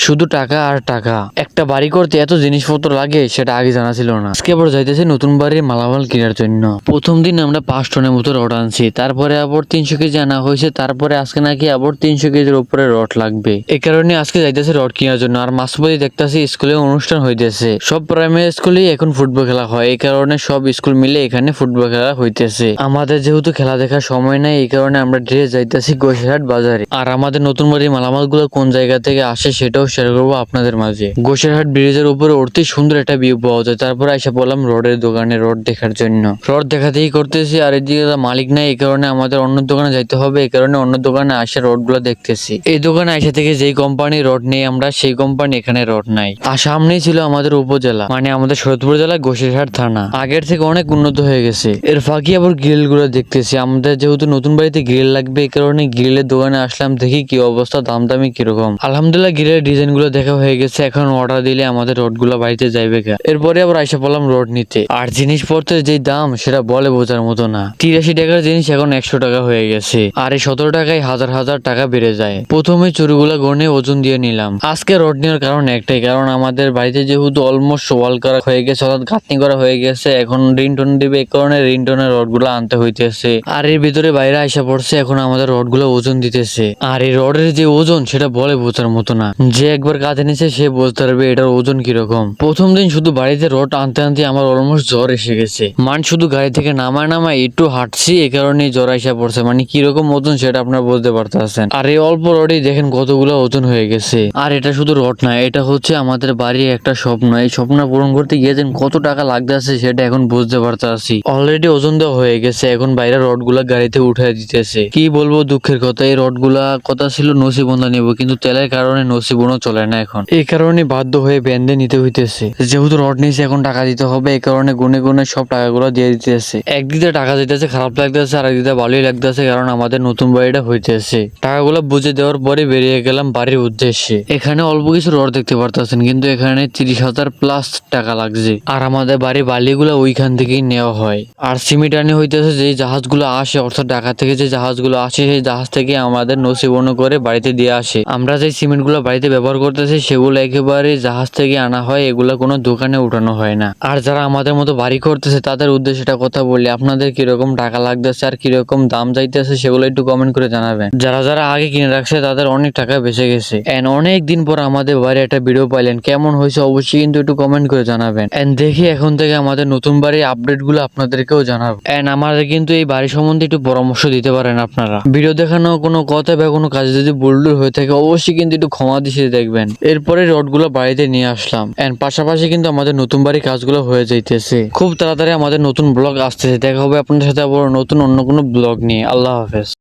শুধু টাকা আর টাকা। একটা বাড়ি করতে এত জিনিসপত্র লাগে সেটা আগে জানা ছিল না। আজকে আবার যাইতেছি নতুন বাড়ির মালামাল কেনার জন্য। প্রথম দিন আমরা 5 টনের মতো রড আনছি, তারপরে আবার 300 কেজি আনা হয়েছে, তারপরে আজকে নাকি আবার 300 কেজির উপরে রড লাগবে। এই কারণে আজকে যাইতেছে রড কেনার জন্য। আর মাঝপথে দেখতেছি স্কুলে অনুষ্ঠান হইতেছে। সব প্রাইমারি স্কুলেই এখন ফুটবল খেলা হয়, এই কারণে সব স্কুল মিলে এখানে ফুটবল খেলা হইতেছে। আমাদের যেহেতু খেলা দেখার সময় নাই, এই কারণে আমরা ড্রেস যাইতেছি গোসাইরহাট বাজারে। আর আমাদের নতুন বাড়ির মালামাল গুলো কোন জায়গা থেকে আসে সেটাও শেয়ার করবো আপনাদের মাঝে। গোসাইরহাট ব্রিজের উপরে উঠতে সুন্দর একটা ভিউ পাওয়া যায়। তারপরে এসে বললাম রডের দোকানে রড দেখার জন্য। রড দেখাতেই করতেছি, আর এদিকে মালিক নাই, এই কারণে আমাদের অন্য দোকানে যাইতে হবে। এই কারণে অন্য দোকানে আসে রড গুলো দেখতেছি। এই দোকানে আসে থেকে যেই কোম্পানি রড নেই আমরা, সেই কোম্পানি এখানে রড নাই। আর সামনেই ছিল আমাদের উপজেলা, মানে আমাদের শরৎপুর জেলা গোসাইরহাট থানা। আগের থেকে অনেক উন্নত হয়ে গেছে। এর ফাঁকি আবার গ্রিল গুলো দেখতেছি। আমাদের যেহেতু নতুন বাড়িতে গ্রিল লাগবে, এই কারণে গ্রিলের দোকানে আসলাম, দেখি কি অবস্থা, দামি কিরকম। আলহামদুলিল্লাহ গ্রিলের ডিজাইন গুলো দেখা হয়ে গেছে। এখন অর্ডার দিলে আমাদের রড গুলো বাড়িতে যাইবে। এরপরে আবার আইসা পড়লাম রড নিতে। আর জিনিসপত্রের যে দাম সেটা বলে বোঝার মতো না। 83 টাকার জিনিস এখন 100 টাকা হয়ে গেছে। আর এই 17 টাকায় হাজার হাজার টাকা বেড়ে যায়। প্রথমে চুরিগুলা গনে ওজন দিয়ে নিলাম। আজকে রড নেওয়ার কারণ একটাই, কারণ আমাদের বাড়িতে যেহেতু অলমোস্ট ওয়াল করা হয়ে গেছে, অর্থাৎ গাঁথনি করা হয়ে গেছে, এখন রিংটোন দিবে, এই কারণে রিংটোনের রড গুলো আনতে হইতেছে। আর এর ভিতরে বাইরে আইসা পড়ছে, এখন আমাদের রড গুলো ওজন দিতেছে। আর এই রডের যে ওজন সেটা বলে বোঝার মতো না। যে একবার কাঁধে নিছে সে বুঝতে পারবে এটার ওজন কিরকম। প্রথম দিন শুধু বাড়িতে রড আনতে আনতে আমার অলমোস্ট জ্বর এসে গেছে। শুধু গাড়ি থেকে নামায় একটু হাঁটছি, এই কারণে জ্বর আইসা পড়ছে। কিরকম ওজন সেটা আপনারা বুঝতে পারতেছেন। আর এই অল্প রডেই দেখেন কতগুলো ওজন হয়ে গেছে। আর এটা শুধু রড না, এটা হচ্ছে আমাদের বাড়ির একটা স্বপ্ন। এই স্বপ্ন পূরণ করতে গিয়েছেন কত টাকা লাগতেছে সেটা এখন বুঝতে পারতেছি। অলরেডি ওজন দেওয়া হয়ে গেছে, এখন বাইরে রড গুলা গাড়িতে উঠাই দিতেছে। কি বলবো, দুঃখের কথা, এই রড গুলা কথা ছিল নসিবন্ধা নিব, কিন্তু তেলের কারণে নসিবনও চলে না এখন। এই কারণে বাধ্য হয়ে ব্যান্ডে নিতে হইতেছে। যেহেতু রড নিয়েছে এখন টাকা দিতে হবে, এই কারণে গুনে গুনে সব টাকাগুলো দিয়ে দিতেছে। একদিকে টাকা দিতেছে, খারাপ লাগতেছে, আর একদিকে ভালোই লাগতেছে, কারণ আমাদের নতুন বাড়িটা হইতেছে। টাকাগুলো বুঝে দেওয়ার পরে বেরিয়ে গেলাম বাড়ির উদ্দেশ্যে। এখানে অল্প কিছু রড দেখতে পারতেছেন, কিন্তু এখানে 30,000 প্লাস টাকা লাগছে। আর আমাদের বাড়ির বালিগুলো ওইখান থেকেই নেওয়া হয়। আর সিমেন্ট আনি হইতেছে যে জাহাজগুলো আসে, অর্থাৎ ঢাকা থেকে যে জাহাজগুলো আসে, সেই জাহাজ থেকে আমাদের নসিবন করে বাড়িতে দিয়ে আসে। আমরা যে সিমেন্ট গুলো বাড়িতে ব্যবহার করতেছি সেগুলো একেবারে জাহাজ থেকে আনা হয়, এগুলো কোনো দোকানে উঠানো হয় না। আর যারা আমাদের মতো বাড়ি করতেছে তাদের উদ্দেশ্যে কথা বলি, আপনাদের কিরকম টাকা লাগতেছে আর কিরকম দাম যাইতেছে সেগুলো একটু কমেন্ট করে জানাবেন। যারা যারা আগে কিনে রাখছে তাদের অনেক টাকা বেঁচে গেছে। এন্ড অনেক দিন পর আমাদের বাড়ি একটা ভিডিও পাইলেন, কেমন হয়েছে অবশ্যই কিন্তু একটু কমেন্ট করে জানাবেন। এন্ড দেখি এখন থেকে আমাদের নতুন বাড়ির আপডেট গুলো আপনাদেরকেও জানাবো। এন্ড আমাদের কিন্তু এই বাড়ি সম্বন্ধে একটু পরামর্শ দিতে পারেন আপনারা। ভিডিও দেখানো কোনো কথা বা কোনো কাজে যদি ভুল হয়ে থাকে অবশ্যই কিন্তু একটু ক্ষমা দৃষ্টিতে দেখবেন। এরপরে রড গুলো বাড়িতে নিয়ে আসলাম। এন্ড পাশাপাশি কিন্তু আমাদের নতুন বাড়ির কাজগুলো হয়ে যাইতেছে। খুব তাড়াতাড়ি আমাদের নতুন ব্লগ আসতেছে। দেখা হবে আপনাদের সাথে আবার নতুন অন্য কোনো ব্লগ নিয়ে। আল্লাহ হাফেজ।